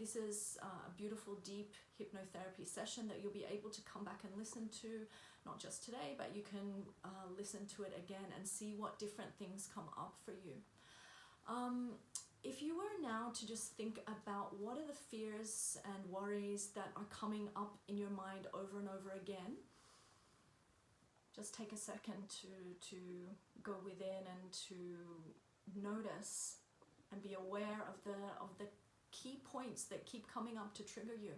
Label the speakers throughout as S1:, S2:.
S1: this is a beautiful, deep hypnotherapy session that you'll be able to come back and listen to, not just today, but you can listen to it again and see what different things come up for you. If you were now to just think about what are the fears and worries that are coming up in your mind over and over again, just take a second to go within and to notice and be aware of the key points that keep coming up to trigger you.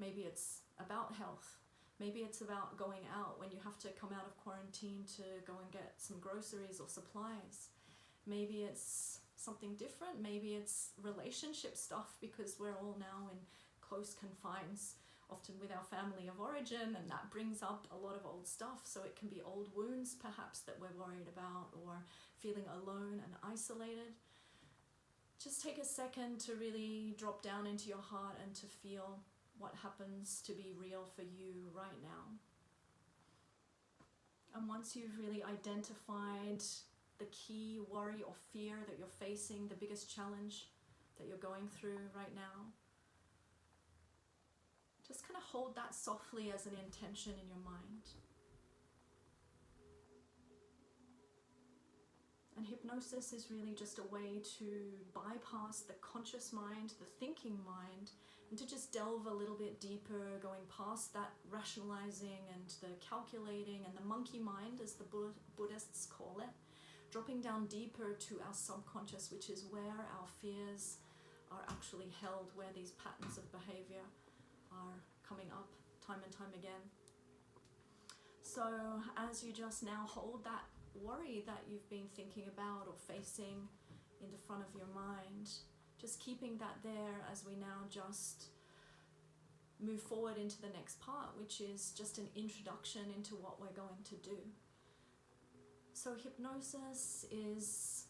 S1: Maybe it's about health. Maybe it's about going out when you have to come out of quarantine to go and get some groceries or supplies. Maybe it's something different. Maybe it's relationship stuff, because we're all now in close confines, often with our family of origin, and that brings up a lot of old stuff. So it can be old wounds perhaps that we're worried about, or feeling alone and isolated. Just take a second to really drop down into your heart and to feel what happens to be real for you right now. And once you've really identified the key worry or fear that you're facing, the biggest challenge that you're going through right now, just kind of hold that softly as an intention in your mind. And hypnosis is really just a way to bypass the conscious mind, the thinking mind, and to just delve a little bit deeper, going past that rationalizing and the calculating and the monkey mind, as the Buddhists call it, dropping down deeper to our subconscious, which is where our fears are actually held, where these patterns of behavior are coming up time and time again. So as you just now hold that worry that you've been thinking about or facing in the front of your mind, just keeping that there as we now just move forward into the next part, which is just an introduction into what we're going to do. So hypnosis is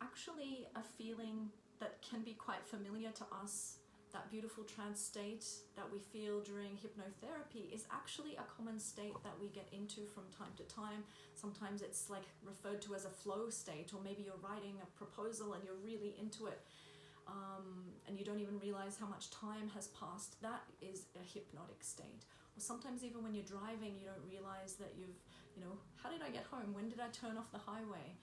S1: actually a feeling that can be quite familiar to us. That beautiful trance state that we feel during hypnotherapy is actually a common state that we get into from time to time. Sometimes it's like referred to as a flow state, or maybe you're writing a proposal and you're really into it, and you don't even realize how much time has passed. That is a hypnotic state. Or sometimes even when you're driving, you don't realize that how did I get home? When did I turn off the highway?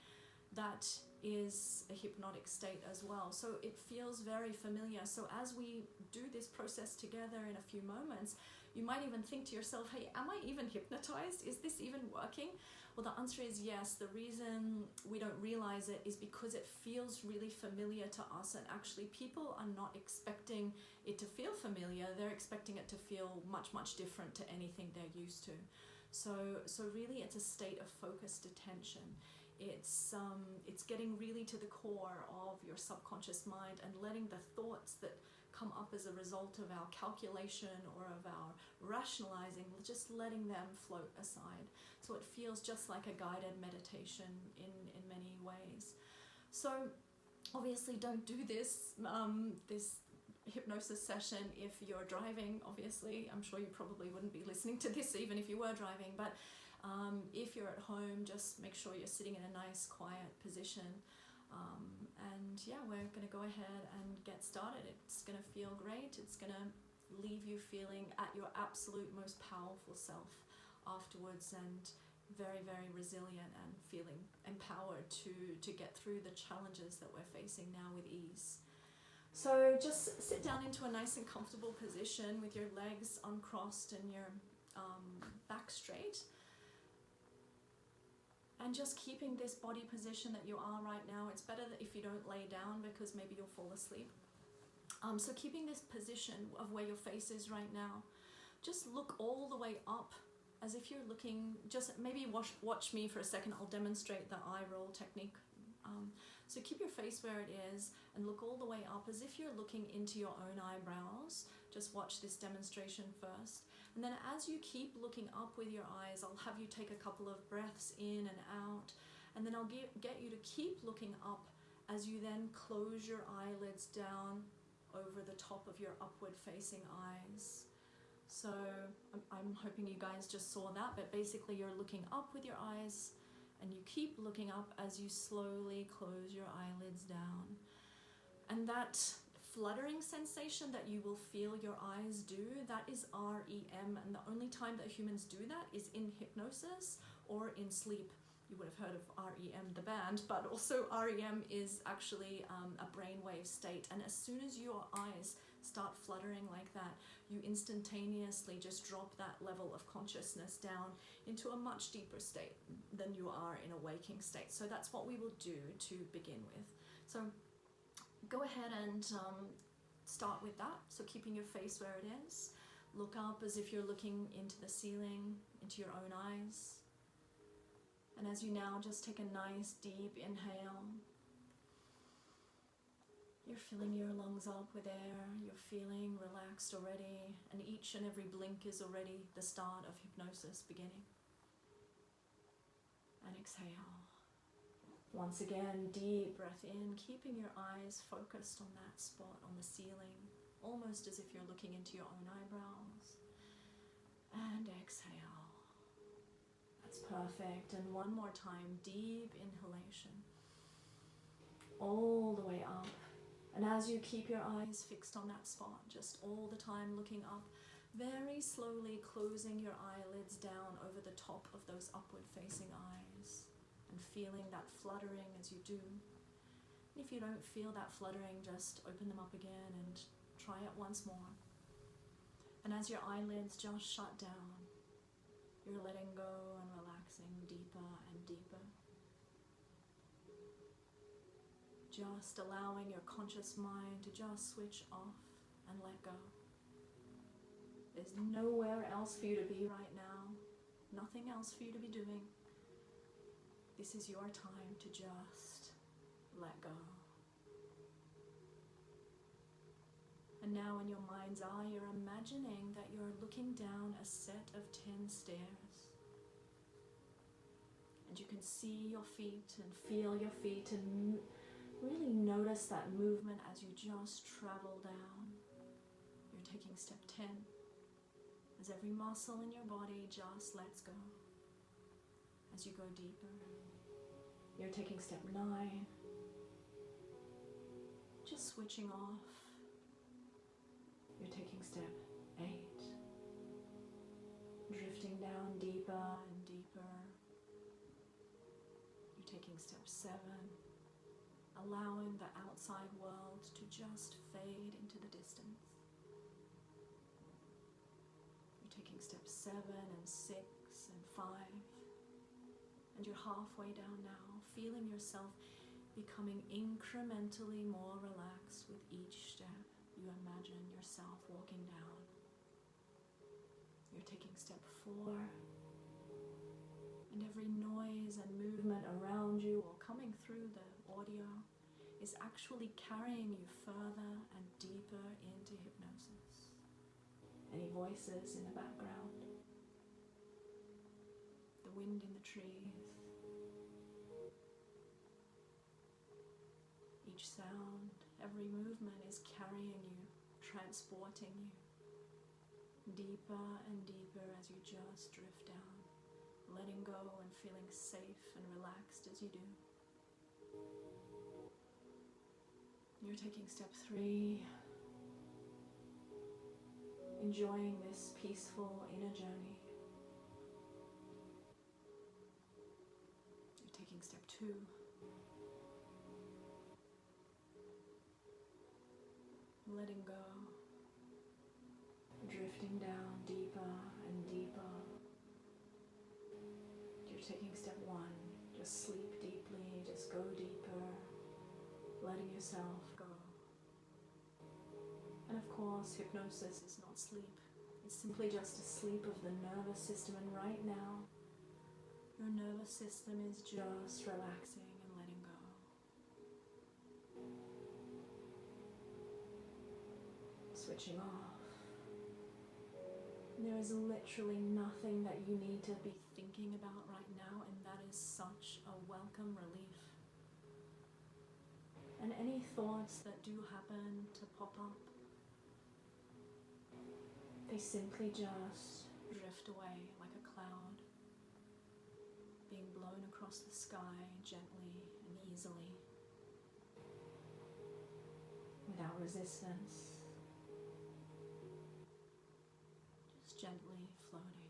S1: That is a hypnotic state as well. So it feels very familiar. So as we do this process together in a few moments, you might even think to yourself, hey, am I even hypnotized? Is this even working? Well, the answer is yes. The reason we don't realize it is because it feels really familiar to us, and actually people are not expecting it to feel familiar. They're expecting it to feel much, much different to anything they're used to. So really it's a state of focused attention. It's getting really to the core of your subconscious mind and letting the thoughts that come up as a result of our calculation or of our rationalizing, just letting them float aside. So it feels just like a guided meditation in many ways. So obviously don't do this hypnosis session if you're driving. Obviously, I'm sure you probably wouldn't be listening to this even if you were driving, but if you're at home, just make sure you're sitting in a nice, quiet position. And yeah, we're going to go ahead and get started. It's going to feel great. It's going to leave you feeling at your absolute most powerful self afterwards, and very, very resilient and feeling empowered to get through the challenges that we're facing now with ease. So just sit down into a nice and comfortable position with your legs uncrossed and your back straight. And just keeping this body position that you are right now. It's better that if you don't lay down, because maybe you'll fall asleep. So keeping this position of where your face is right now, just look all the way up as if you're looking, just maybe watch me for a second. I'll demonstrate the eye roll technique. So keep your face where it is and look all the way up as if you're looking into your own eyebrows. Just watch this demonstration first. And then as you keep looking up with your eyes, I'll have you take a couple of breaths in and out. And then I'll get you to keep looking up as you then close your eyelids down over the top of your upward facing eyes. So I'm hoping you guys just saw that, but basically you're looking up with your eyes, and you keep looking up as you slowly close your eyelids down. And that fluttering sensation that you will feel your eyes do, that is REM, and the only time that humans do that is in hypnosis or in sleep. You would have heard of REM, the band, but also REM is actually a brainwave state, and as soon as your eyes start fluttering like that, you instantaneously just drop that level of consciousness down into a much deeper state than you are in a waking state. So that's what we will do to begin with. So go ahead and start with that. So keeping your face where it is, look up as if you're looking into the ceiling, into your own eyes. And as you now just take a nice deep inhale, you're filling your lungs up with air, you're feeling relaxed already, and each and every blink is already the start of hypnosis beginning. And exhale. Once again, deep breath in, keeping your eyes focused on that spot on the ceiling, almost as if you're looking into your own eyebrows. And exhale. That's perfect. And one more time, deep inhalation. All the way up. And as you keep your eyes fixed on that spot, just all the time looking up, very slowly closing your eyelids down over the top of those upward facing eyes and feeling that fluttering as you do. And if you don't feel that fluttering, just open them up again and try it once more. And as your eyelids just shut down, you're letting go and relaxing deeper and deeper. Just allowing your conscious mind to just switch off and let go. There's nowhere else for you to be right now. Nothing else for you to be doing. This is your time to just let go. And now in your mind's eye, you're imagining that you're looking down a set of 10 stairs. And you can see your feet and feel your feet and really notice that movement as you just travel down. You're taking step 10. As every muscle in your body just lets go. As you go deeper. You're taking step 9. Just switching off. You're taking step 8. Drifting down deeper and deeper. You're taking step 7. Allowing the outside world to just fade into the distance. You're taking steps 7 and 6 and 5. And you're halfway down now, feeling yourself becoming incrementally more relaxed with each step. You imagine yourself walking down. You're taking step 4. And every noise and movement around you or coming through the audio is actually carrying you further and deeper into hypnosis. Any voices in the background? The wind in the trees? Each sound, every movement is carrying you, transporting you deeper and deeper as you just drift down, letting go and feeling safe and relaxed as you do. You're taking step 3, enjoying this peaceful inner journey. You're taking step 2, letting go, drifting down deeper and deeper. You're taking step 1, just sleep deeply, just go deeper, letting yourself go. And of course, hypnosis is not sleep. It's simply just a sleep of the nervous system, and right now, your nervous system is just relaxing and letting go. Switching off. There is literally nothing that you need to be thinking about right now, and that is such a welcome relief. And any thoughts that do happen to pop up, they simply just drift away like a cloud, being blown across the sky gently and easily. without resistance, just gently floating.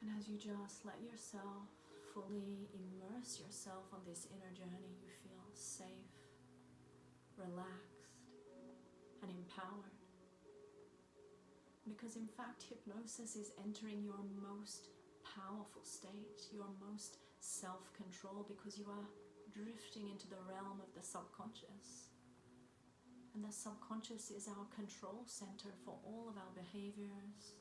S1: And as you just let yourself fully immerse yourself on this inner journey, you feel safe, relaxed, and empowered. Because in fact, hypnosis is entering your most powerful state, your most self-control, because you are drifting into the realm of the subconscious. And the subconscious is our control center for all of our behaviors.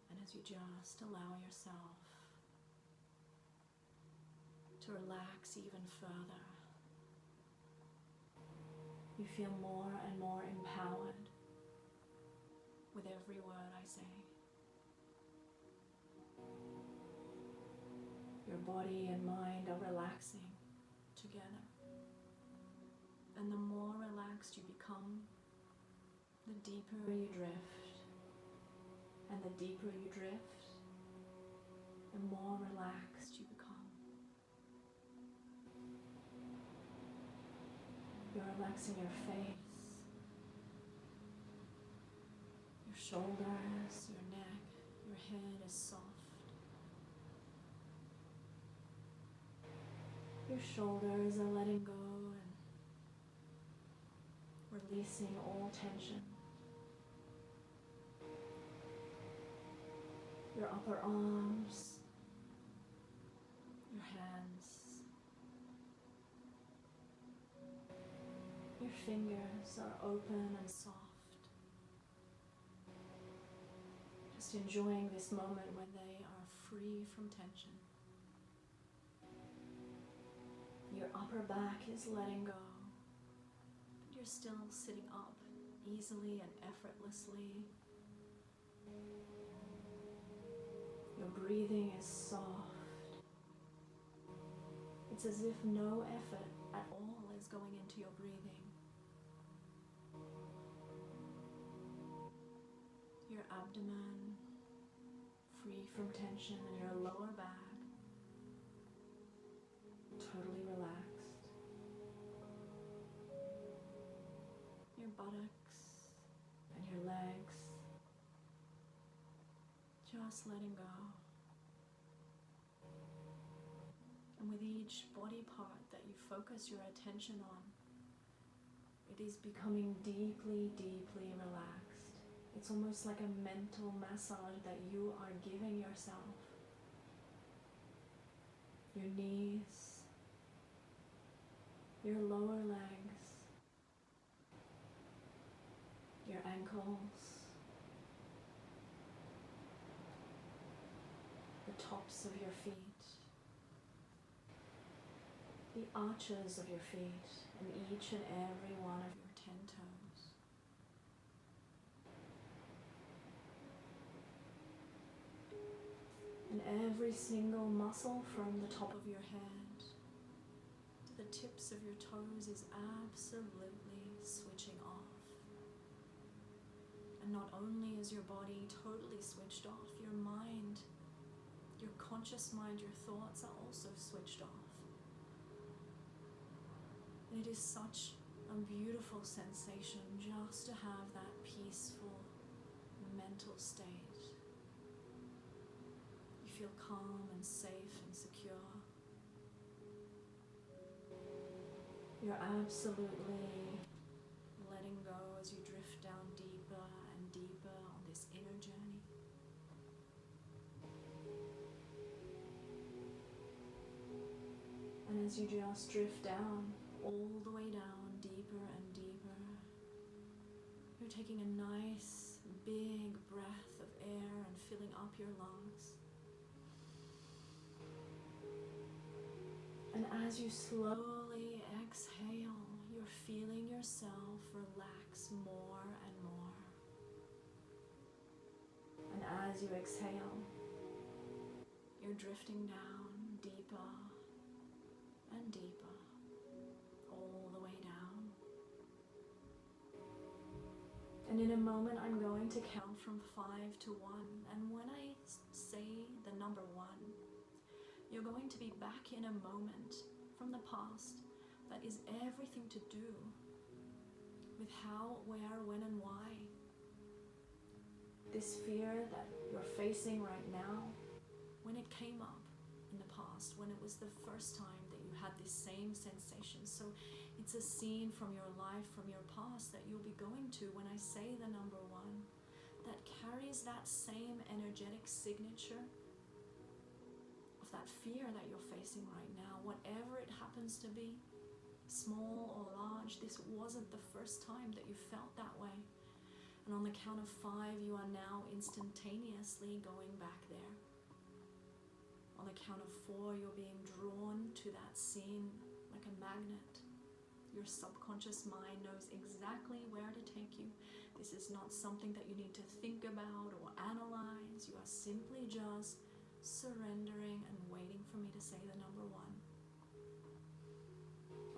S1: And as you just allow yourself to relax even further, you feel more and more empowered with every word I say. Your body and mind are relaxing together. And the more relaxed you become, the deeper you drift. And the deeper you drift, the more relaxed you become. You're relaxing your face, your shoulders, your neck, your head is soft. Your shoulders are letting go and releasing all tension. Your upper arms, your hands, your fingers are open and soft. Just enjoying this moment when they are free from tension. Your upper back is letting go, but you're still sitting up easily and effortlessly. Your breathing is soft. It's as if no effort at all is going into your breathing. Your abdomen free from tension, and your lower back totally relaxed. Your buttocks and your legs just letting go. And with each body part that you focus your attention on, it is becoming deeply, deeply relaxed. It's almost like a mental massage that you are giving yourself. Your knees, your lower legs, your ankles, the tops of your feet, the arches of your feet, and each and every one of your 10 toes. And every single muscle from the top of your head to the tips of your toes is absolutely switching off. And not only is your body totally switched off, your mind, your conscious mind, your thoughts are also switched off. And it is such a beautiful sensation just to have that peaceful mental state. You feel calm and safe and secure. You're absolutely letting go as you drift down deeper and deeper on this inner journey. And as you just drift down, all the way down, deeper and deeper, you're taking a nice big breath of air and filling up your lungs. And as you slowly exhale, you're feeling yourself relax more and more. And as you exhale, you're drifting down deeper and deeper, all the way down. And in a moment, I'm going to count from 5 to 1. And when I say say the number 1, you're going to be back in a moment from the past that is everything to do with how, where, when, and why. This fear that you're facing right now, when it came up in the past, when it was the first time that you had this same sensation. So it's a scene from your life, from your past, that you'll be going to when I say the number 1, that carries that same energetic signature of that fear that you're facing right now, whatever it happens to be, small or large. This wasn't the first time that you felt that way. And on the count of 5, you are now instantaneously going back there. On the count of 4, you're being drawn to that scene like a magnet. Your subconscious mind knows exactly where to take you. This is not something that you need to think about or analyze. You are simply just surrendering and waiting for me to say the number 1.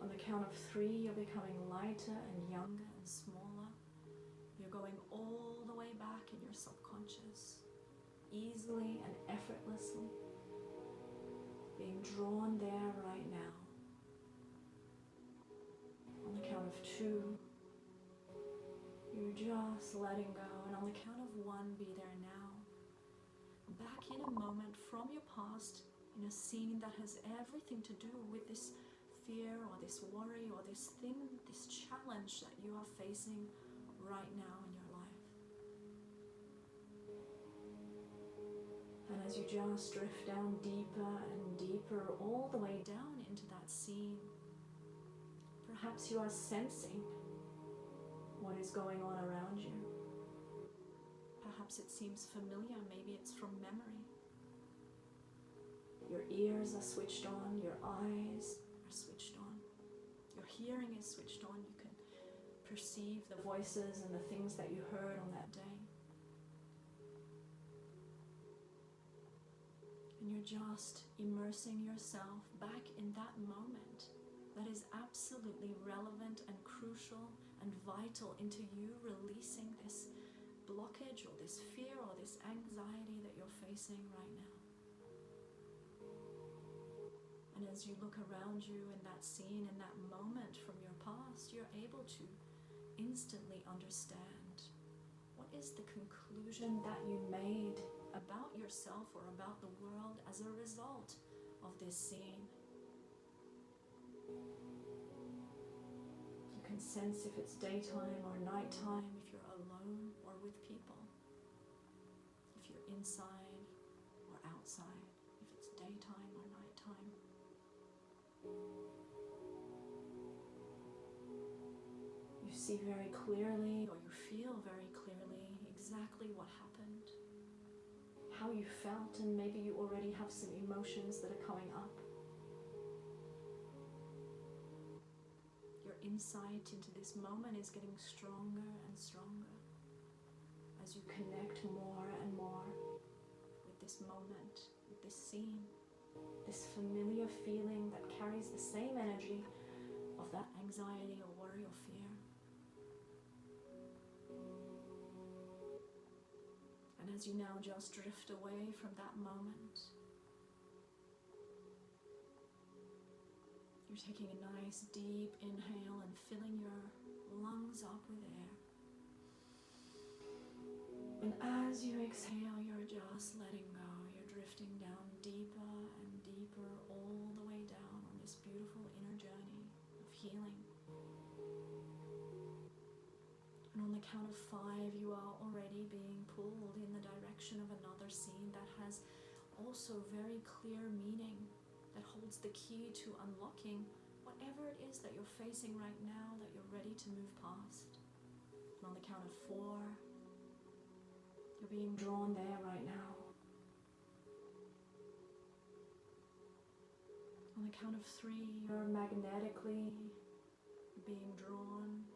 S1: On the count of 3, you're becoming lighter and younger and smaller. You're going all the way back in your subconscious, easily and effortlessly, being drawn there right now. On the count of 2, you're just letting go, and on the count of 1, be there now. Back in a moment from your past, in a scene that has everything to do with this fear or this worry or this thing, this challenge that you are facing right now in your life. And as you just drift down deeper and deeper, all the way down into that scene, perhaps you are sensing what is going on around you. Perhaps it seems familiar, maybe it's from memory. Your ears are switched on, your eyes are switched on, your hearing is switched on. You can perceive the voices and the things that you heard on that day. And you're just immersing yourself back in that moment that is absolutely relevant and crucial and vital into you releasing this blockage or this fear or this anxiety that you're facing right now. And as you look around you in that scene, in that moment from your past, you're able to instantly understand what is the conclusion that you made about yourself or about the world as a result of this scene. You can sense if it's daytime or nighttime, if you're alone or with people, if you're inside or outside, if it's daytime or nighttime. You see very clearly, or you feel very clearly, exactly what happened, how you felt, and maybe you already have some emotions that are coming up. Your insight into this moment is getting stronger and stronger as you connect more and more with this moment, with this scene, this familiar feeling that carries the same energy of that anxiety or worry or fear. And as you now just drift away from that moment, you're taking a nice deep inhale and filling your lungs up with air. And as you exhale, you're just letting go. You're drifting down deeper and deeper, all the way down on this beautiful inner journey of healing. And on the count of 5, you are already being pulled in the direction of another scene that has also very clear meaning, that holds the key to unlocking whatever it is that you're facing right now that you're ready to move past. And on the count of 4, you're being drawn there right now. On the count of 3, you're magnetically being drawn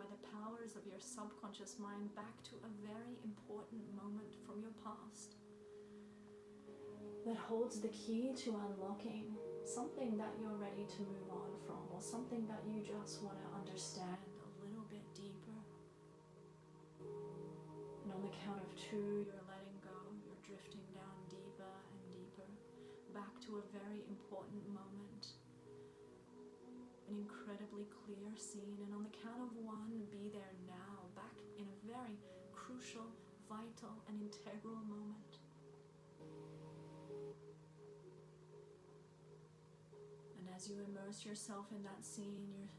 S1: by the powers of your subconscious mind back to a very important moment from your past that holds the key to unlocking something that you're ready to move on from, or something that you just want to understand a little bit deeper. And on the count of 2, you're letting go, you're drifting down to a very important moment, an incredibly clear scene, and on the count of one, be there now, back in a very crucial, vital and integral moment. And as you immerse yourself in that scene, you're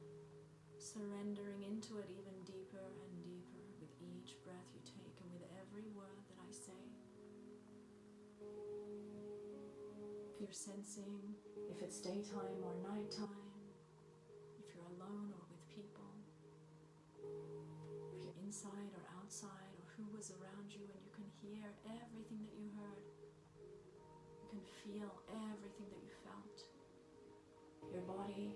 S1: surrendering into it even deeper and deeper with each breath you take and with every word that I say. You're sensing if it's daytime or nighttime, if you're alone or with people, if you're inside or outside, or who was around you, and you can hear everything that you heard. You can feel everything that you felt. Your body,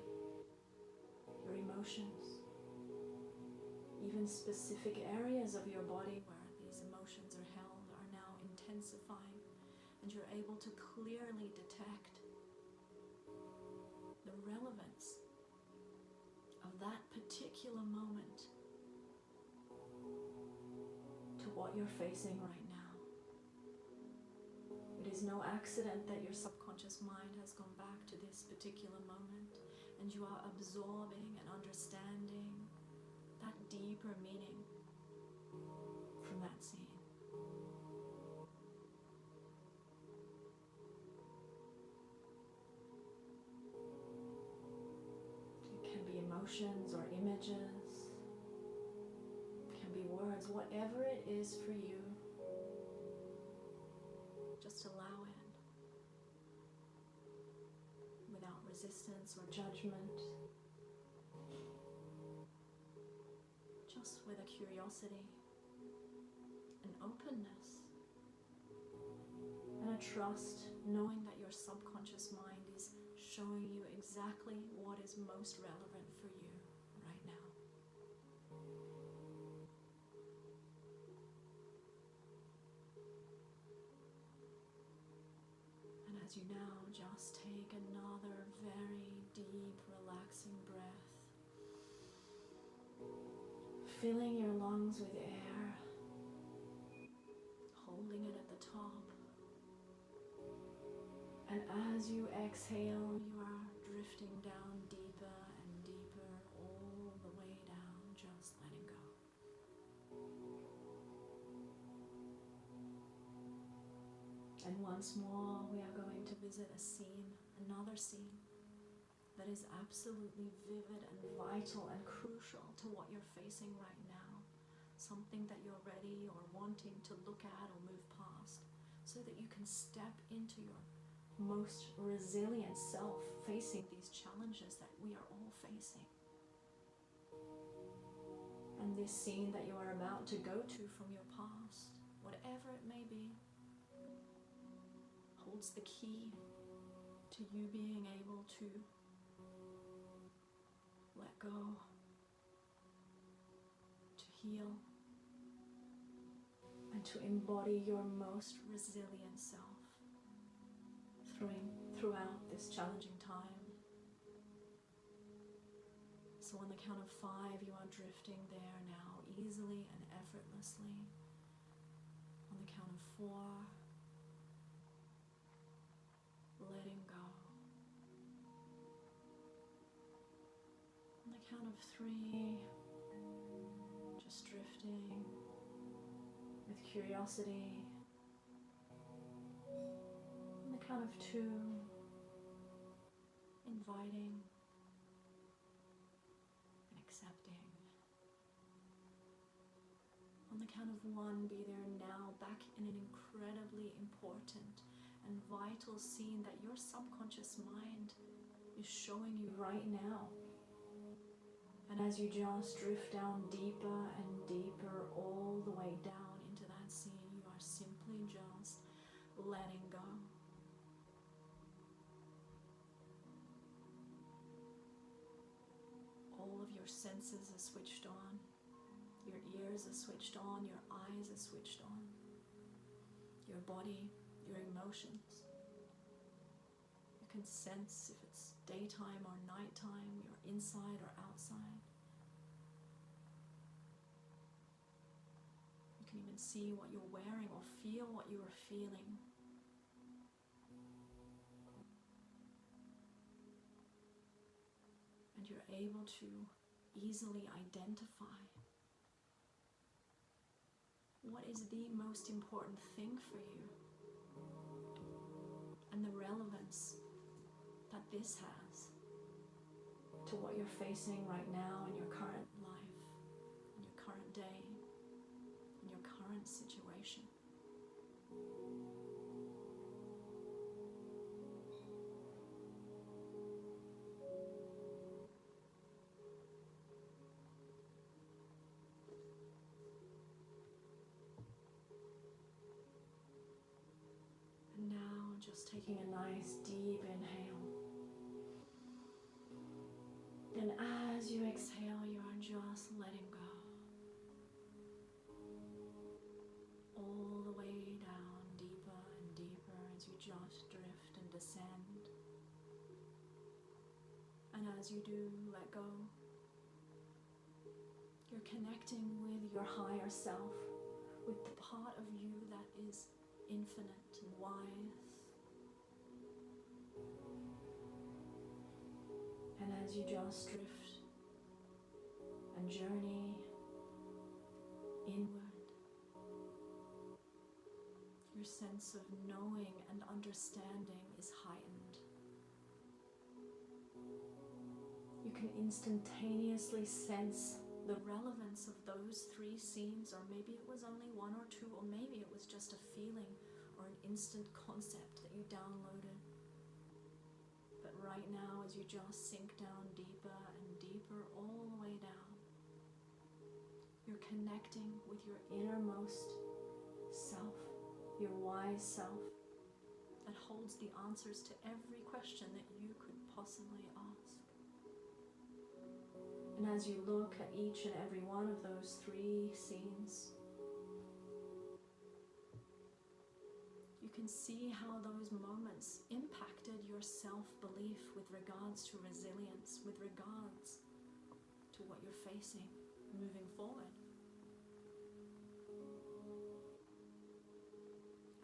S1: your emotions, even specific areas of your body where these emotions are held are now intensifying, and you're able to clearly detect the relevance of that particular moment to what you're facing right now. It is no accident that your subconscious mind has gone back to this particular moment, and you are absorbing and understanding that deeper meaning from that scene. It can be emotions or images, it can be words, whatever it is for you, just allow it without resistance or judgment, just with a curiosity, an openness, and a trust, knowing that your subconscious mind is showing you exactly what is most relevant for you right now. And as you now just take another very deep, relaxing breath, filling your lungs with air, holding it at the top. And as you exhale, you are drifting down deeper and deeper, all the way down, just letting go. And once more, we are going to visit a scene, another scene, that is absolutely vivid and vital and crucial to what you're facing right now. Something that you're ready or wanting to look at or move past, so that you can step into your most resilient self facing these challenges that we are all facing. And this scene that you are about to go to from your past, whatever it may be, holds the key to you being able to let go, to heal, and to embody your most resilient self throughout this challenging time. So on the count of 5, you are drifting there now, easily and effortlessly. On the count of 4, letting go. On the count of 3, just drifting with curiosity. On the count of 2, inviting and accepting. On the count of 1, be there now, back in an incredibly important and vital scene that your subconscious mind is showing you right now. And as you just drift down deeper and deeper, all the way down into that scene, you are simply just letting go. All of your senses are switched on. Your ears are switched on. Your eyes are switched on. Your body, your emotions. You can sense if it's daytime or nighttime, you're inside or outside. You can even see what you're wearing or feel what you are feeling. you're able to easily identify what is the most important thing for you and the relevance that this has to what you're facing right now in your current life, in your current day, in your current situation. And now just taking a nice deep inhale. And as you exhale, you are just letting go. All the way down, deeper and deeper, as you just drift and descend. And as you do let go, you're connecting with your higher self, with the part of you that is infinite and wise. And as you just drift and journey inward, your sense of knowing and understanding is heightened. You can instantaneously sense the relevance of those three scenes, or maybe it was only one or two, or maybe it was just a feeling or an instant concept that you downloaded. But right now, as you just sink down deeper and deeper, all the way down, you're connecting with your innermost self, your wise self, that holds the answers to every question that you could possibly ask. And as you look at each and every one of those three scenes, you can see how those moments impacted your self-belief with regards to resilience, with regards to what you're facing moving forward.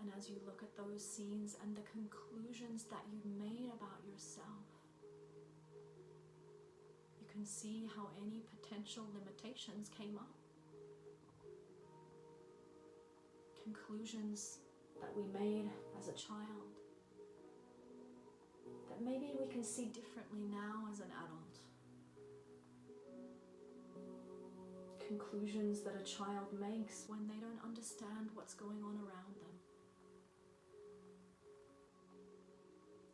S1: And as you look at those scenes and the conclusions that you made about yourself, you can see how any potential limitations came up. Conclusions that we made as a child that maybe we can see differently now as an adult. Conclusions that a child makes when they don't understand what's going on around them.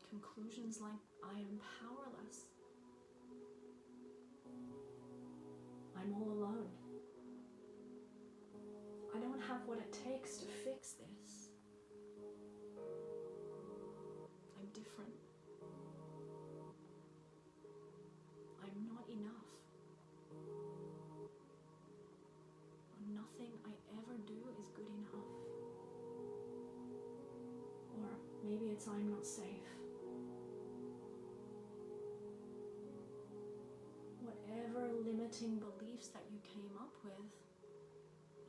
S1: Conclusions like, I am powerless. I'm all alone. I don't have what it takes to fix this. I'm different. I'm not enough. Or nothing I ever do is good enough. Or maybe it's I'm not safe. Whatever limiting beliefs that you came up with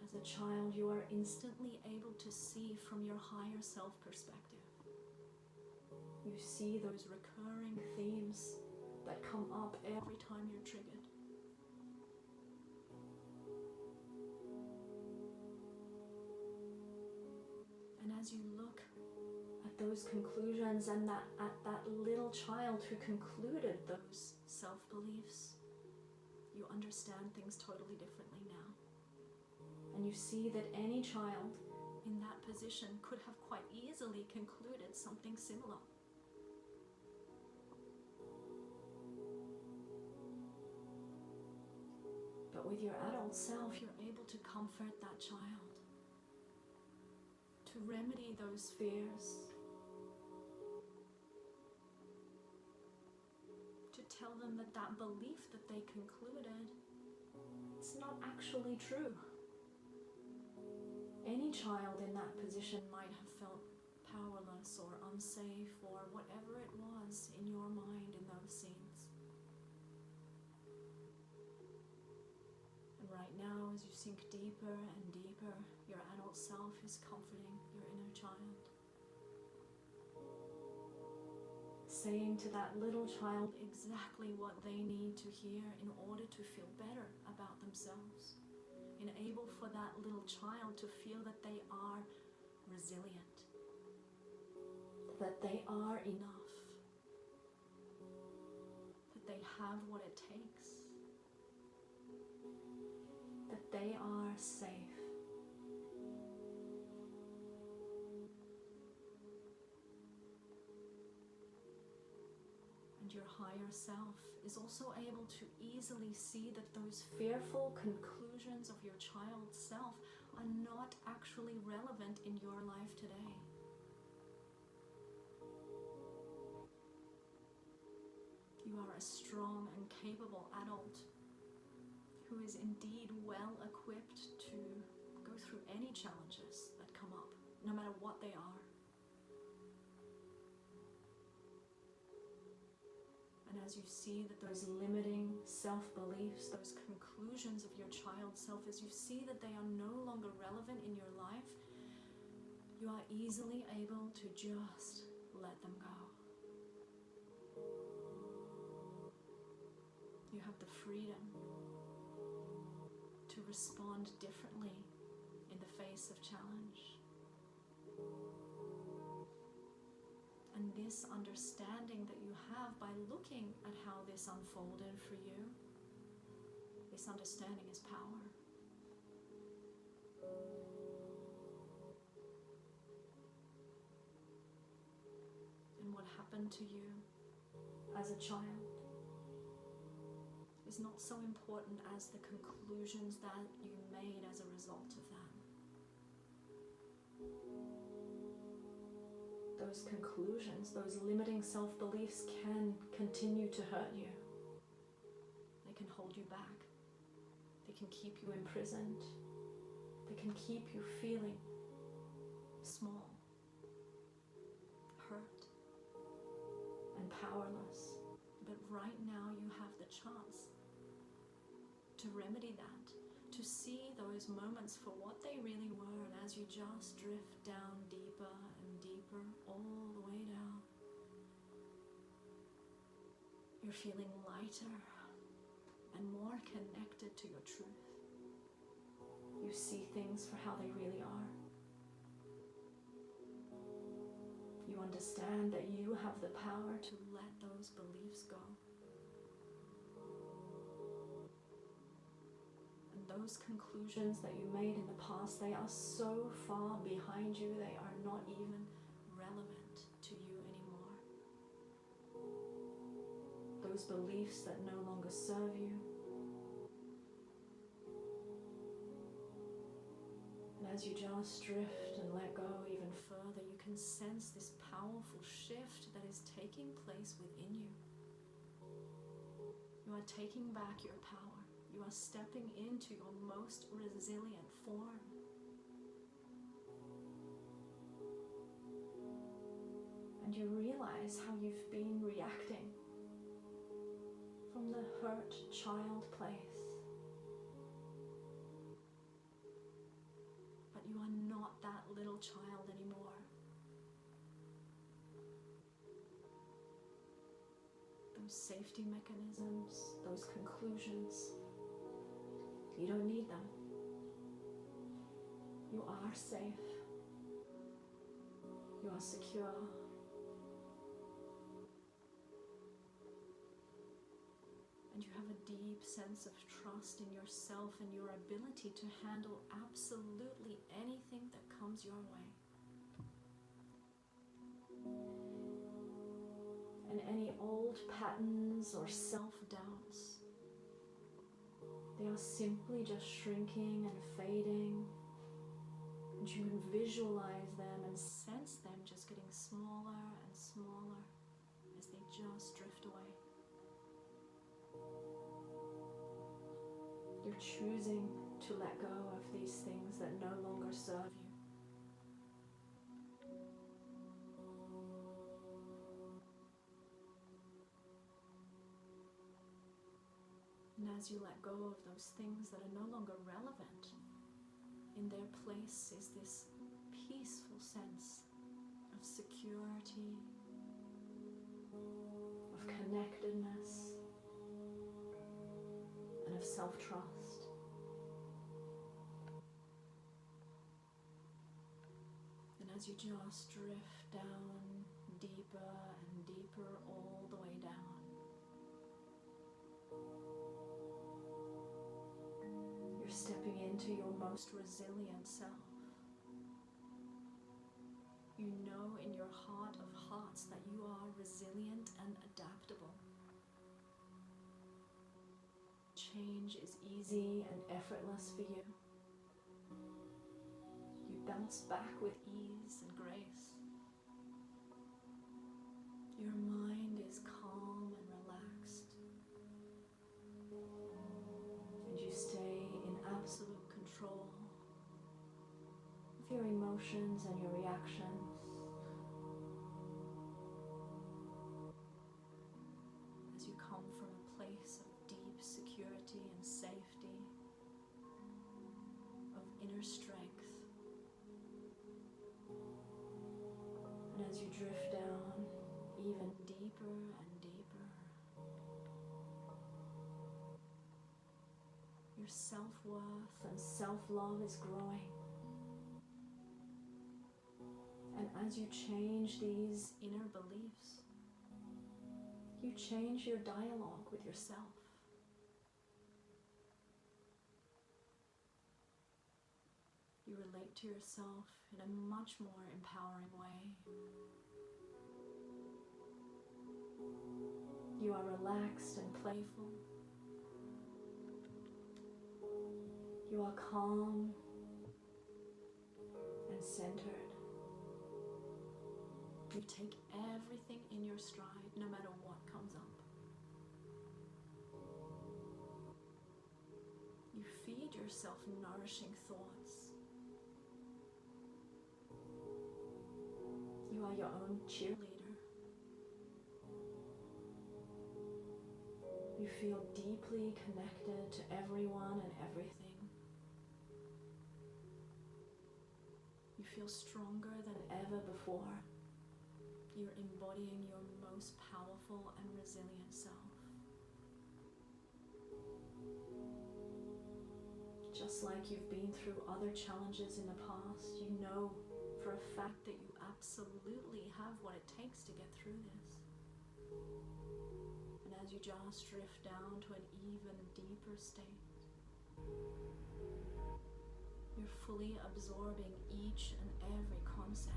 S1: as a child, you are instantly able to see from your higher self perspective. You see those recurring themes that come up every time you're triggered. And as you look at those conclusions and at that little child who concluded those self-beliefs, you understand things totally differently now. And you see that any child in that position could have quite easily concluded something similar. But with your adult self, you're able to comfort that child, to remedy those fears, to tell them that that belief that they concluded, it's not actually true. Any child in that position might have felt powerless or unsafe or whatever it was in your mind in those scenes. And right now, as you sink deeper and deeper, your adult self is comforting your inner child, saying to that little child exactly what they need to hear in order to feel better about themselves. Enable for that little child to feel that they are resilient, that they are enough, that they have what it takes, that they are safe. And your higher self is also able to easily see that those fearful conclusions of your child's self are not actually relevant in your life today. You are a strong and capable adult who is indeed well equipped to go through any challenges that come up, no matter what they are. And as you see that those limiting self-beliefs, those conclusions of your child's self, as you see that they are no longer relevant in your life, you are easily able to just let them go. You have the freedom to respond differently in the face of challenge. And this understanding that you have by looking at how this unfolded for you, this understanding is power. And what happened to you as a child is not so important as the conclusions that you made as a result of that. Those conclusions, those limiting self-beliefs can continue to hurt you. They can hold you back. They can keep you imprisoned. They can keep you feeling small, hurt, and powerless. But right now you have the chance to remedy that, to see those moments for what they really were, and as you just drift down deeper and deeper, all the way down, you're feeling lighter and more connected to your truth. You see things for how they really are. You understand that you have the power to let those beliefs go. Those conclusions that you made in the past, they are so far behind you, they are not even relevant to you anymore. Those beliefs that no longer serve you. And as you just drift and let go even further, you can sense this powerful shift that is taking place within you. You are taking back your power. You are stepping into your most resilient form. And you realize how you've been reacting from the hurt child place. But you are not that little child anymore. Those safety mechanisms, those conclusions, you don't need them. You are safe. You are secure. And you have a deep sense of trust in yourself and your ability to handle absolutely anything that comes your way. And any old patterns or self-doubts, they are simply just shrinking and fading, and you can visualize them and sense them just getting smaller and smaller as they just drift away. You're choosing to let go of these things that no longer serve you. And as you let go of those things that are no longer relevant, in their place is this peaceful sense of security connectedness and of self-trust. And as you just drift down deeper and deeper, all the way down, you're stepping into your most resilient self. You know in your heart of hearts that you are resilient and adaptable. Change is easy and effortless for you. You bounce back with ease and grace. Your mind is calm and relaxed. And you stay in absolute control of your emotions and your reactions. As you come from a place of deep security and safety, of inner strength. And as you drift down even deeper and deeper, your self-worth and self-love is growing. And as you change these inner beliefs, you change your dialogue with yourself. You relate to yourself in a much more empowering way. You are relaxed and playful. You are calm and centered. You take everything in your stride, no matter what comes up. You feed yourself nourishing thoughts. You are your own cheerleader. You feel deeply connected to everyone and everything. You feel stronger than ever before. You're embodying your most powerful and resilient self. Just like you've been through other challenges in the past, you know for a fact that you absolutely have what it takes to get through this. And as you just drift down to an even deeper state, you're fully absorbing each and every concept.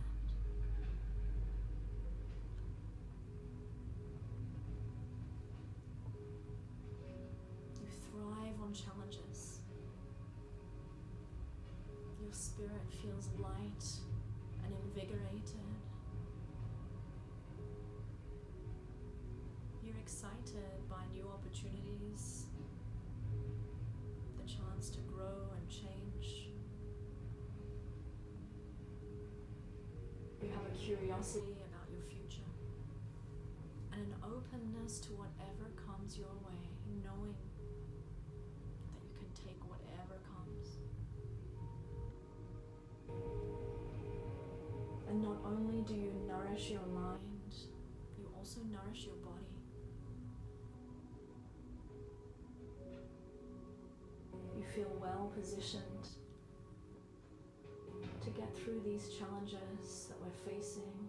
S1: You thrive on challenges. Your spirit feels light and invigorated. You're excited by new opportunities, the chance to grow and change. You have a curiosity about your future and an openness to whatever comes your way, knowing that you can take whatever comes. And not only do you nourish your mind, you also nourish your body. You feel well positioned to get through these challenges that we're facing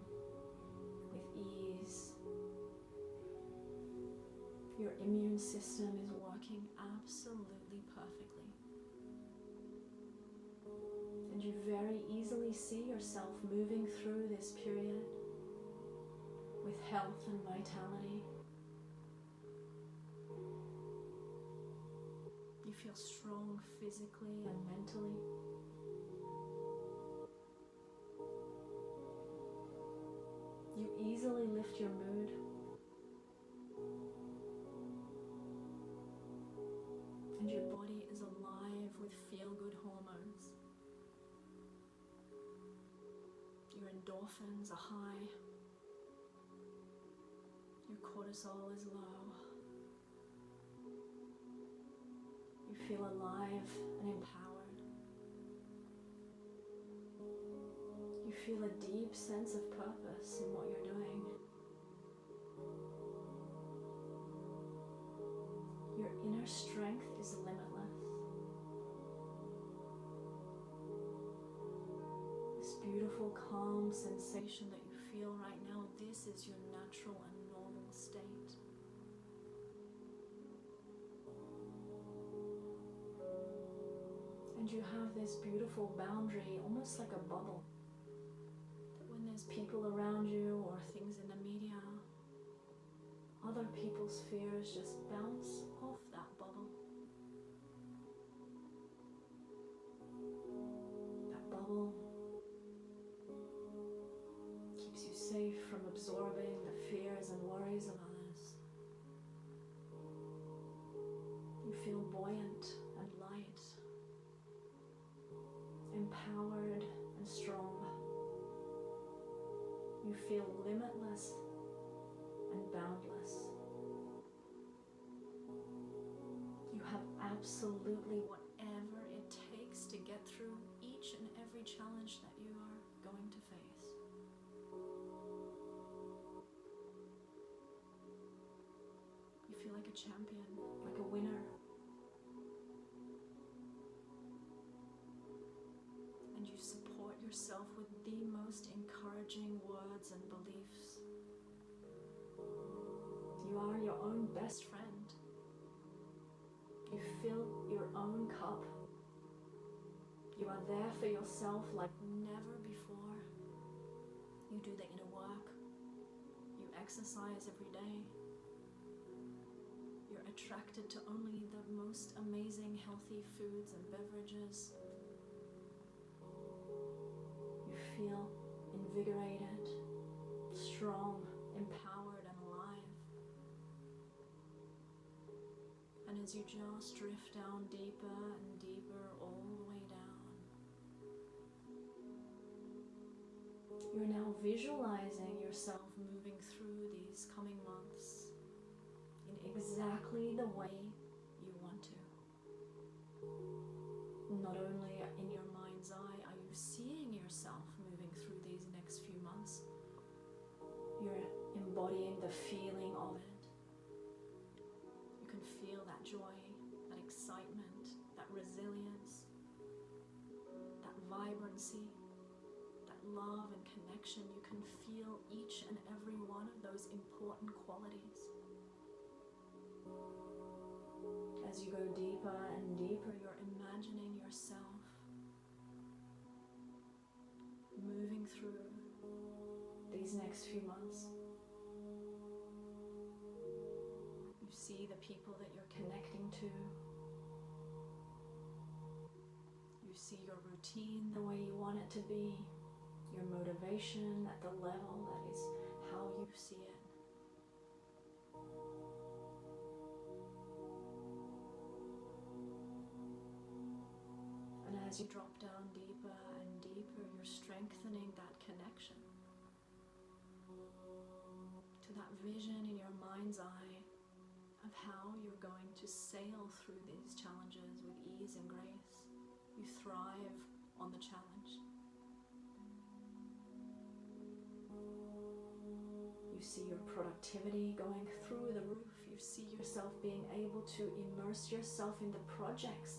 S1: with ease. Your immune system is working absolutely perfectly. And you very easily see yourself moving through this period with health and vitality. You feel strong physically and mentally. You easily lift your mood. And your body is alive with feel-good hormones. Your endorphins are high. Your cortisol is low. You feel alive and empowered. You feel a deep sense of purpose in what you're doing. strength is limitless. This beautiful, calm sensation that you feel right now, this is your natural and normal state. And you have this beautiful boundary, almost like a bubble, that when there's people around you or things in the media, other people's fears just bounce off that bubble. That bubble keeps you safe from absorbing the fears and worries of others. You feel buoyant and light, empowered and strong. You feel limitless and boundless. You have absolutely whatever it takes to get through each and every challenge that you are going to face. You feel like a champion, like a winner. And you support yourself with the most encouraging words and beliefs. You are your own best friend. You fill your own cup. You are there for yourself like never before. You do the inner work. You exercise every day. You're attracted to only the most amazing healthy foods and beverages. You feel invigorated, strong, empowered, and alive. And as you just drift down deeper and deeper, all the way down, you're now visualizing yourself moving through these coming months in exactly the way you want to. Not only in your mind's eye are you seeing yourself moving through these next few months, you're embodying the feeling of it. You can feel that joy, that excitement, that resilience, that vibrancy, that love and connection. You can feel each and every one of those important qualities. As you go deeper and deeper, you're imagining yourself moving through these next few months. You see the people that you're connecting to. You see your routine the way you want it to be. Your motivation at the level that is how you see it. And as you drop down deeper and deeper, you're strengthening that connection to that vision in your mind's eye of how you're going to sail through these challenges with ease and grace. You thrive on the challenge. You see your productivity going through the roof. You see yourself being able to immerse yourself in the projects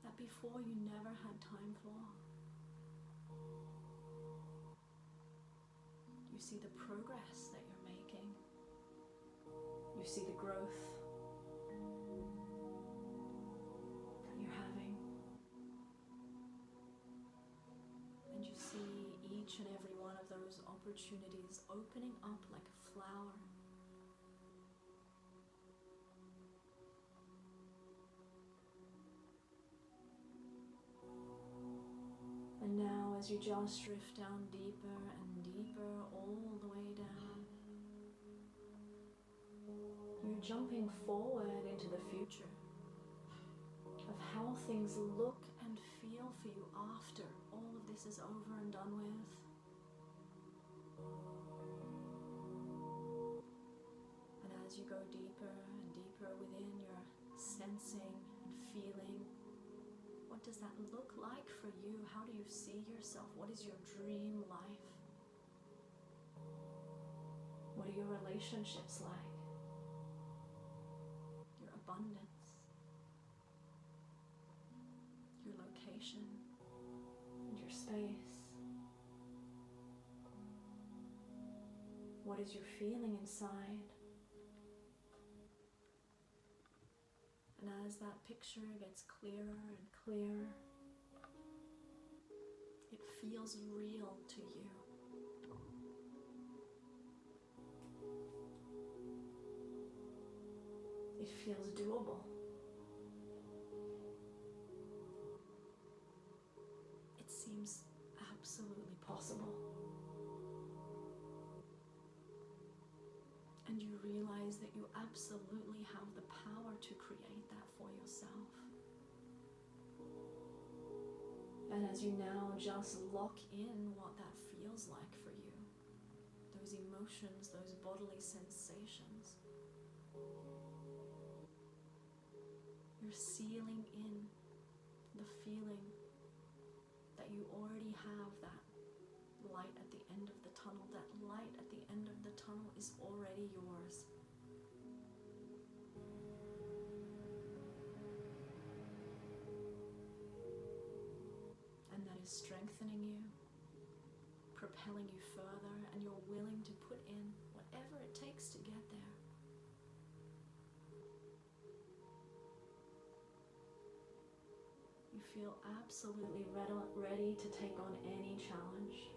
S1: that before you never had time for. You see the progress that you're making. You see the growth that you're having. And you see each and every one of those opportunities opening up like a flower. And now as you just drift down deeper and deeper, all the way down, you're jumping forward into the future of how things look and feel for you after all of this is over and done with. And as you go deeper and deeper within, you're sensing and feeling, what does that look like for you? How do you see yourself? What is your dream life? What are your relationships like? Your abundance. what is your feeling inside. And as that picture gets clearer and clearer, it feels real to you. It feels doable. It seems absolutely possible. And you realize that you absolutely have the power to create that for yourself. And as you now just lock in what that feels like for you, those emotions, those bodily sensations, you're sealing in the feeling that you already have that light at the end of the tunnel. That light at the end of the tunnel is already yours. And that is strengthening you, propelling you further, and you're willing to put in whatever it takes to get there. You feel absolutely ready to take on any challenge.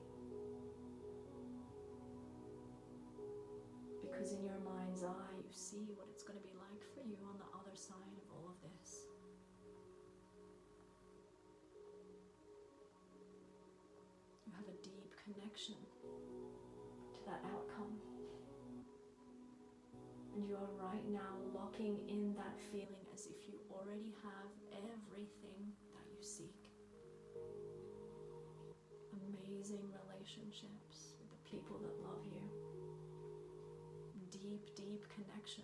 S1: Because in your mind's eye, you see what it's going to be like for you on the other side of all of this. You have a deep connection to that outcome. And you are right now locking in that feeling as if you already have everything that you seek. Amazing relationships with the people that love you. Deep, deep connection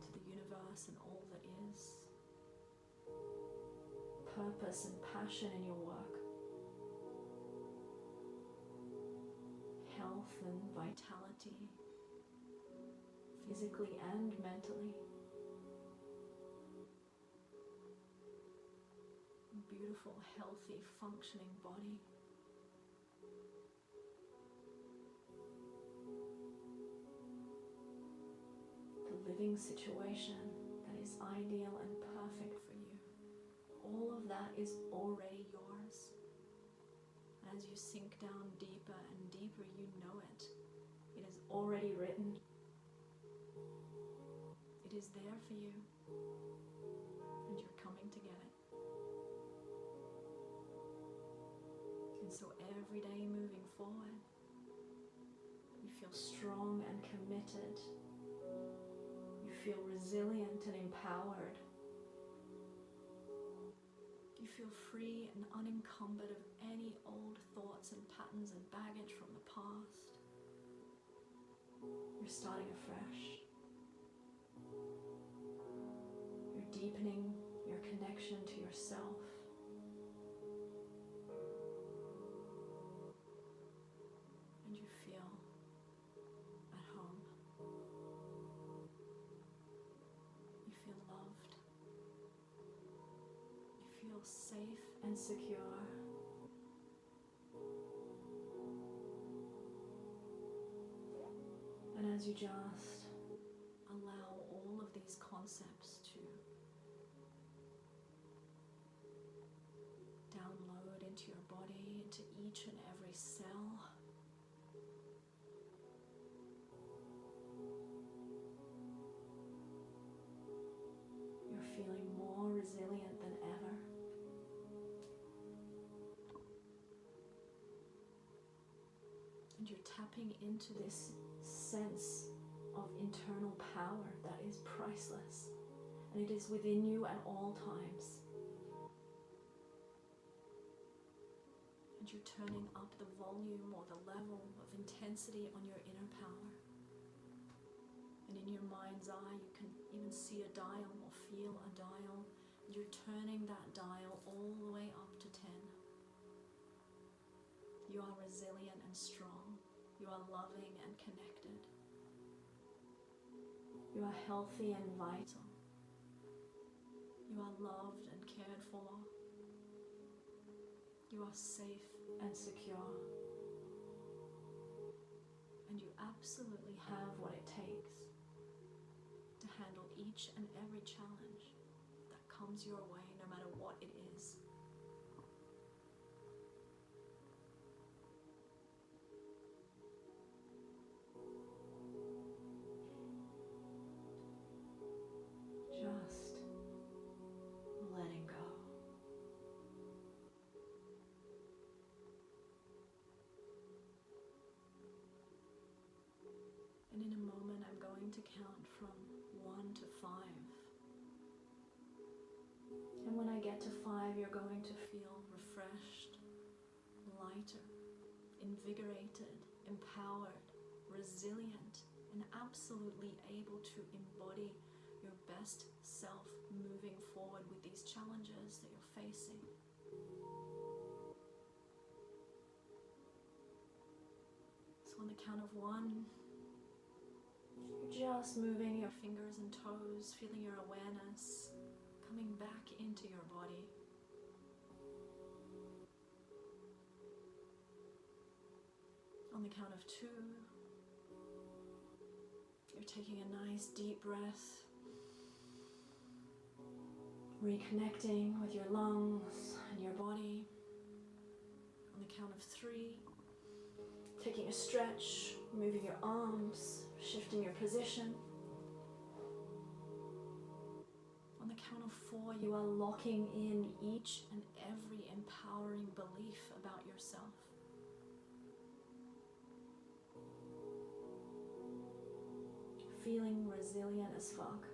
S1: to the universe and all that is. Purpose and passion in your work. Health and vitality, physically and mentally. Beautiful, healthy, functioning body. The living situation that is ideal and perfect for you. All of that is already yours. As you sink down deeper and deeper, you know it. It is already written. It is there for you. And you're coming to get it. And so every day moving forward, you feel strong and committed. You feel resilient and empowered. You feel free and unencumbered of any old thoughts and patterns and baggage from the past. You're starting afresh. You're deepening your connection to yourself. And you feel at home. You feel loved. You feel safe and secure. And as you just allow all of these concepts to download into your body, into each and every cell, you're feeling more resilient than ever. And you're tapping into this sense of internal power that is priceless. And it is within you at all times. And you're turning up the volume or the level of intensity on your inner power. And in your mind's eye, you can even see a dial or feel a dial. And you're turning that dial all the way up to 10. You are resilient and strong. You are loving and connected. You are healthy and vital. You are loved and cared for. You are safe and secure. And you absolutely have what it takes to handle each and every challenge that comes your way, no matter what it is. Just letting go. And in a moment, I'm going to count from 1 to 5. And when I get to 5, you're going to feel refreshed, lighter, invigorated, empowered, resilient, and absolutely able to embody your best self moving forward with these challenges that you're facing. So on the count of 1, you're just moving your fingers and toes, feeling your awareness coming back into your body. On the count of 2, you're taking a nice deep breath, reconnecting with your lungs and your body. On the count of 3, taking a stretch, moving your arms, shifting your position. On the count of 4, you are locking in each and every empowering belief about yourself. Feeling resilient as fuck.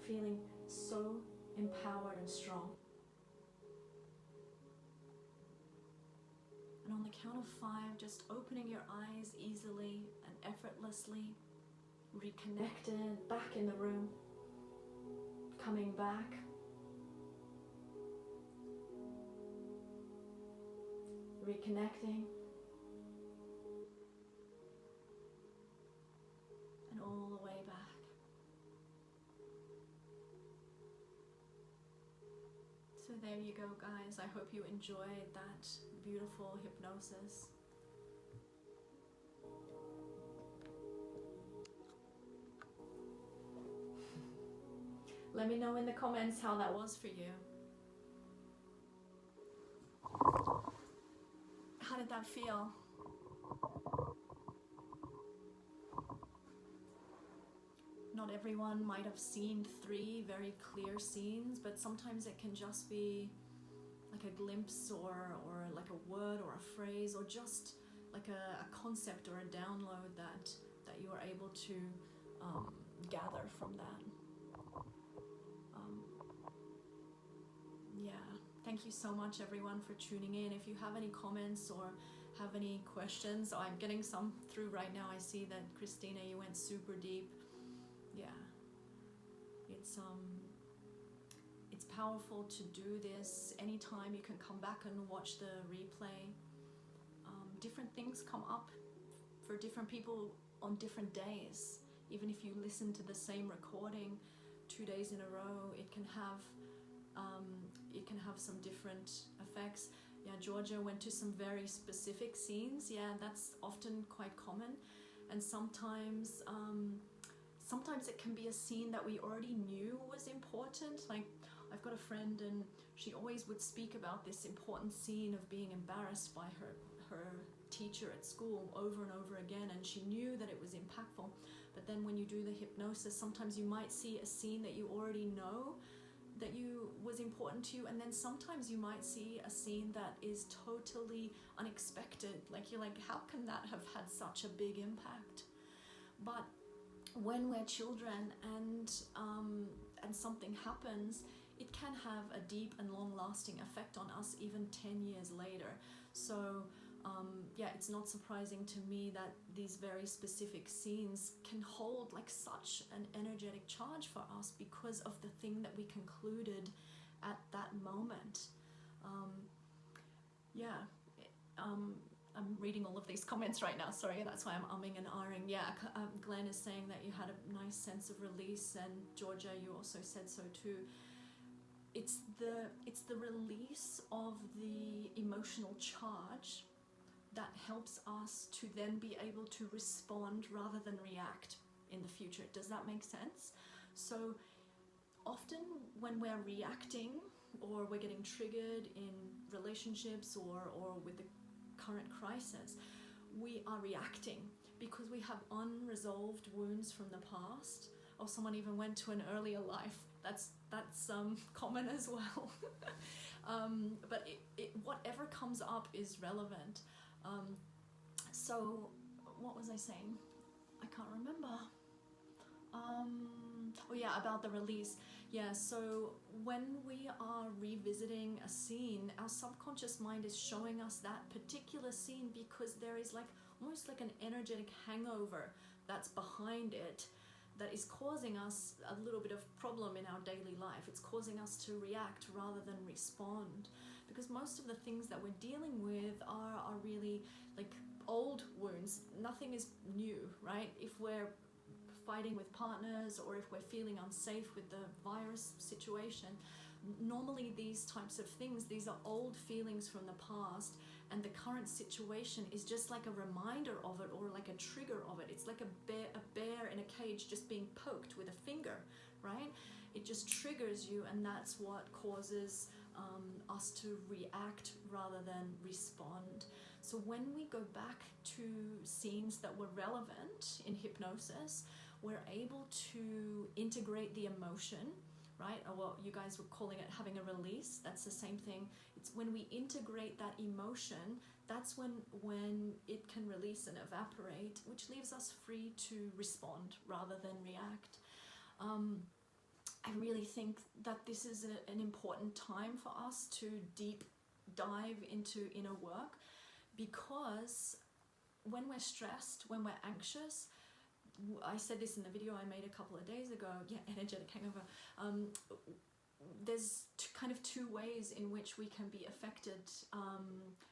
S1: Feeling so empowered and strong. And on the count of 5, just opening your eyes easily and effortlessly, reconnected, back in the room, coming back. Reconnecting. And all the way back. So there you go, guys. I hope you enjoyed that beautiful hypnosis. Let me know in the comments how that was for you. How did that feel? Not everyone might have seen 3 very clear scenes, but sometimes it can just be like a glimpse or like a word or a phrase or just like a concept or a download that you are able to gather from that. Yeah, thank you so much everyone for tuning in. If you have any comments or have any questions, I'm getting some through right now. I see that Christina, you went super deep. Yeah, it's powerful to do this anytime. You can come back and watch the replay. Different things come up for different people on different days. Even if you listen to the same recording 2 days in a row, it can have some different effects. Yeah, Georgia went to some very specific scenes. Yeah, that's often quite common. And sometimes it can be a scene that we already knew was important. Like, I've got a friend and she always would speak about this important scene of being embarrassed by her teacher at school over and over again, and she knew that it was impactful. But then when you do the hypnosis, sometimes you might see a scene that you already know that was important to you, and then sometimes you might see a scene that is totally unexpected. Like, you're like, how can that have had such a big impact? But when we're children and something happens, it can have a deep and long-lasting effect on us even 10 years later. So yeah, it's not surprising to me that these very specific scenes can hold like such an energetic charge for us because of the thing that we concluded at that moment. Yeah, I'm reading all of these comments right now. Sorry, that's why I'm umming and ahhing. Yeah, Glenn is saying that you had a nice sense of release, and Georgia, you also said so too. It's the release of the emotional charge that helps us to then be able to respond rather than react in the future. Does that make sense? So often when we're reacting or we're getting triggered in relationships or with the current crisis, we are reacting because we have unresolved wounds from the past, or someone even went to an earlier life. That's common as well. But whatever comes up is relevant. So what was I saying? I can't remember. Oh yeah, about the release. Yeah, so when we are revisiting a scene, our subconscious mind is showing us that particular scene because there is like almost like an energetic hangover that's behind it, that is causing us a little bit of problem in our daily life. It's causing us to react rather than respond, because most of the things that we're dealing with are really like old wounds. Nothing is new, right? If we're fighting with partners, or if we're feeling unsafe with the virus situation, normally these types of things, these are old feelings from the past, and the current situation is just like a reminder of it, or like a trigger of it. It's like a bear in a cage just being poked with a finger, right? It just triggers you, and that's what causes us to react rather than respond. So when we go back to scenes that were relevant in hypnosis, we're able to integrate the emotion, right? Or what you guys were calling it having a release. That's the same thing. It's when we integrate that emotion, that's when it can release and evaporate, which leaves us free to respond rather than react. I really think that this is an important time for us to deep dive into inner work, because when we're stressed, when we're anxious, I said this in the video I made a couple of days ago, energetic hangover, there's kind of two ways in which we can be affected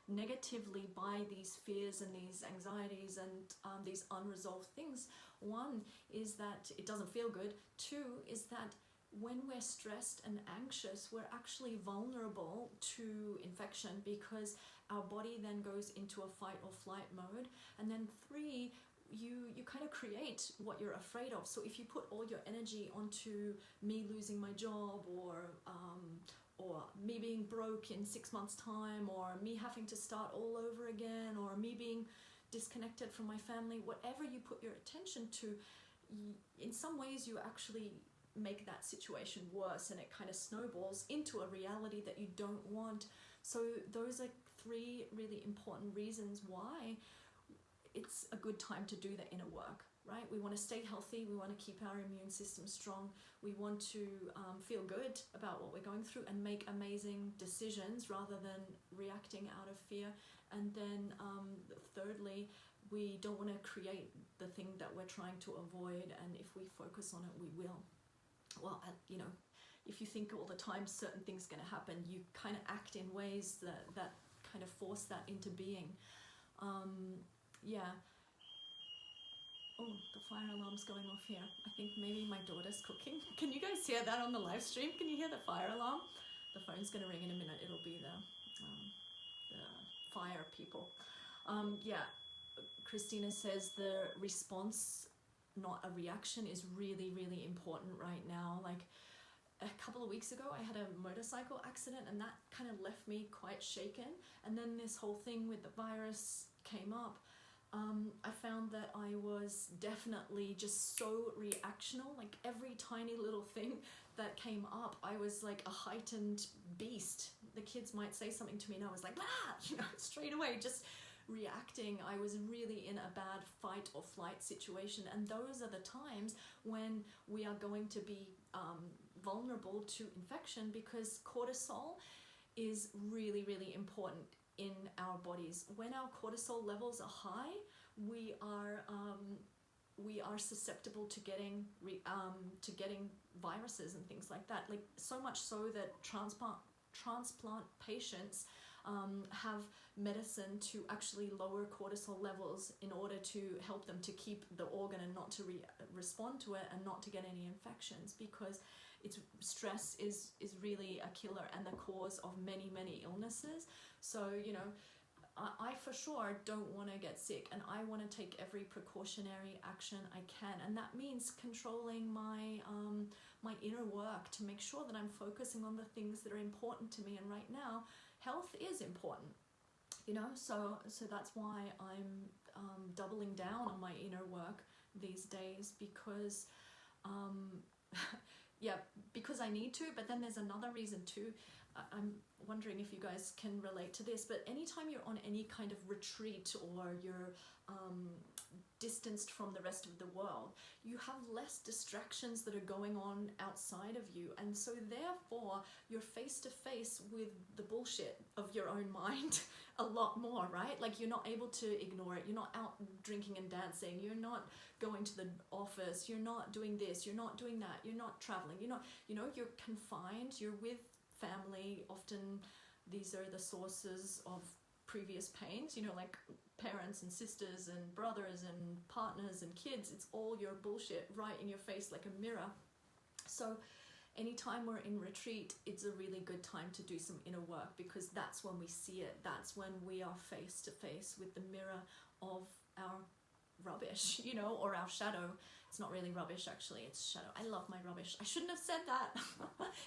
S1: negatively by these fears and these anxieties and these unresolved things. One is that it doesn't feel good. Two is that when we're stressed and anxious, we're actually vulnerable to infection, because our body then goes into a fight or flight mode. And then three, you kind of create what you're afraid of. So if you put all your energy onto me losing my job, or me being broke in 6 months' time, or me having to start all over again, or me being disconnected from my family, whatever you put your attention to, in some ways you actually make that situation worse, and it kind of snowballs into a reality that you don't want. So those are three really important reasons why it's a good time to do the inner work, right? We want to stay healthy, we want to keep our immune system strong, we want to feel good about what we're going through and make amazing decisions rather than reacting out of fear. And then thirdly, we don't want to create the thing that we're trying to avoid, and if we focus on it, we will. Well, you know, if you think all the time certain things going to happen, you kind of act in ways that kind of force that into being. Yeah. Oh, the fire alarm's going off here. I think maybe my daughter's cooking. Can you guys hear that on the live stream? Can you hear the fire alarm? The phone's going to ring in a minute. It'll be the fire people. Yeah. Christina says the response, not a reaction, is really, really important right now. Like a couple of weeks ago, I had a motorcycle accident, and that kind of left me quite shaken. And then this whole thing with the virus came up. I found that I was definitely just so reactional. Like every tiny little thing that came up, I was like a heightened beast. The kids might say something to me and I was like, straight away, just reacting. I was really in a bad fight or flight situation. And those are the times when we are going to be vulnerable to infection, because cortisol is really, really important in our bodies. When our cortisol levels are high, we are susceptible to getting viruses and things like that. Like so much so that transplant patients have medicine to actually lower cortisol levels in order to help them to keep the organ and not to respond to it and not to get any infections, because stress is really a killer and the cause of many, many illnesses. So, you know, I for sure don't want to get sick, and I want to take every precautionary action I can, and that means controlling my my inner work to make sure that I'm focusing on the things that are important to me. And right now, health is important, you know. So that's why I'm doubling down on my inner work these days, because yeah, because I need to. But then there's another reason too. I'm wondering if you guys can relate to this, but anytime you're on any kind of retreat, or you're distanced from the rest of the world, you have less distractions that are going on outside of you, and so therefore you're face to face with the bullshit of your own mind a lot more, right? Like, you're not able to ignore it. You're not out drinking and dancing. You're not going to the office. You're not doing this. You're not doing that. You're not traveling. You're not, you know, you're confined. You're with family. Often these are the sources of previous pains, you know, like parents and sisters and brothers and partners and kids. It's all your bullshit right in your face like a mirror. So anytime we're in retreat, it's a really good time to do some inner work, because that's when we see it. That's when we are face to face with the mirror of our rubbish, you know, or our shadow. It's not really rubbish, actually, it's shadow. I love my rubbish. I shouldn't have said that.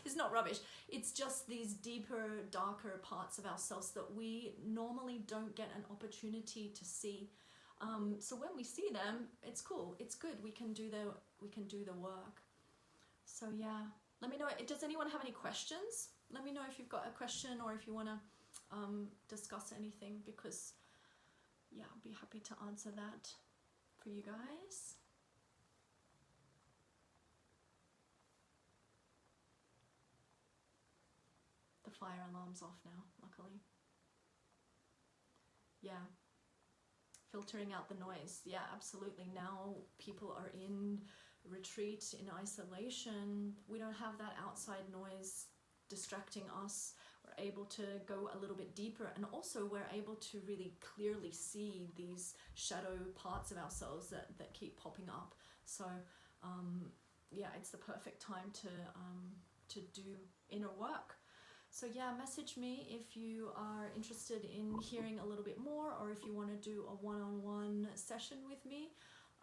S1: It's not rubbish. It's just these deeper, darker parts of ourselves that we normally don't get an opportunity to see. So when we see them, it's cool. It's good. We can do the work. So yeah, let me know. Does anyone have any questions? Let me know if you've got a question, or if you want to discuss anything, because yeah, I'll be happy to answer that for you guys. The fire alarm's off now, luckily. Yeah, filtering out the noise. Yeah, absolutely. Now people are in retreat, in isolation. We don't have that outside noise distracting us. We're able to go a little bit deeper, and also we're able to really clearly see these shadow parts of ourselves that keep popping up. So yeah, it's the perfect time to do inner work. So yeah, message me if you are interested in hearing a little bit more, or if you want to do a one-on-one session with me.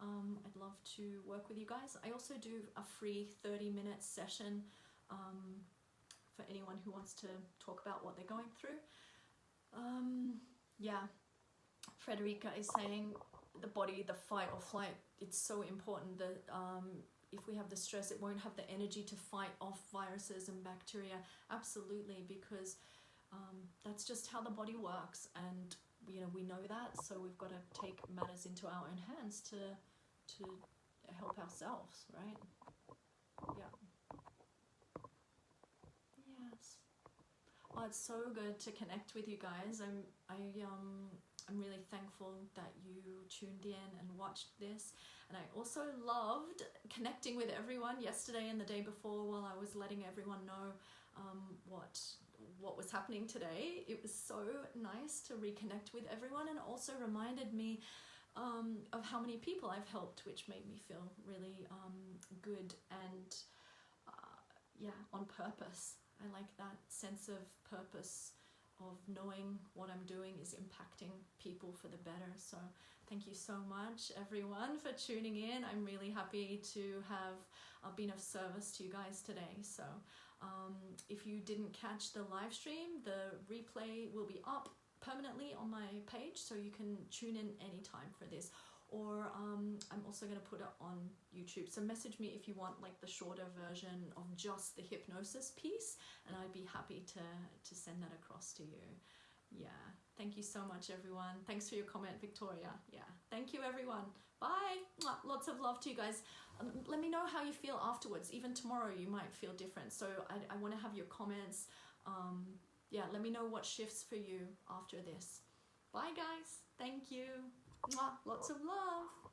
S1: I'd love to work with you guys. I also do a free 30-minute session for anyone who wants to talk about what they're going through. Yeah, Frederica is saying the body, the fight or flight, it's so important that if we have the stress, it won't have the energy to fight off viruses and bacteria. Absolutely, because that's just how the body works, and you know, we know that, so we've got to take matters into our own hands to help ourselves, right? Yeah. Yes. Well, it's so good to connect with you guys. I'm really thankful that you tuned in and watched this, and I also loved connecting with everyone yesterday and the day before while I was letting everyone know what was happening today. It was so nice to reconnect with everyone, and also reminded me of how many people I've helped, which made me feel really good and yeah, on purpose. I like that sense of purpose, of knowing what I'm doing is impacting people for the better. So thank you so much, everyone, for tuning in. I'm really happy to have been of service to you guys today. So if you didn't catch the live stream, the replay will be up permanently on my page, so you can tune in anytime for this. Or I'm also going to put it on YouTube. So message me if you want like the shorter version of just the hypnosis piece, and I'd be happy to send that across to you. Yeah, thank you so much, everyone. Thanks for your comment, Victoria. Yeah, thank you, everyone. Bye. Lots of love to you guys. Let me know how you feel afterwards. Even tomorrow you might feel different, so I want to have your comments. Yeah, let me know what shifts for you after this. Bye, guys. Thank you. Lots of love.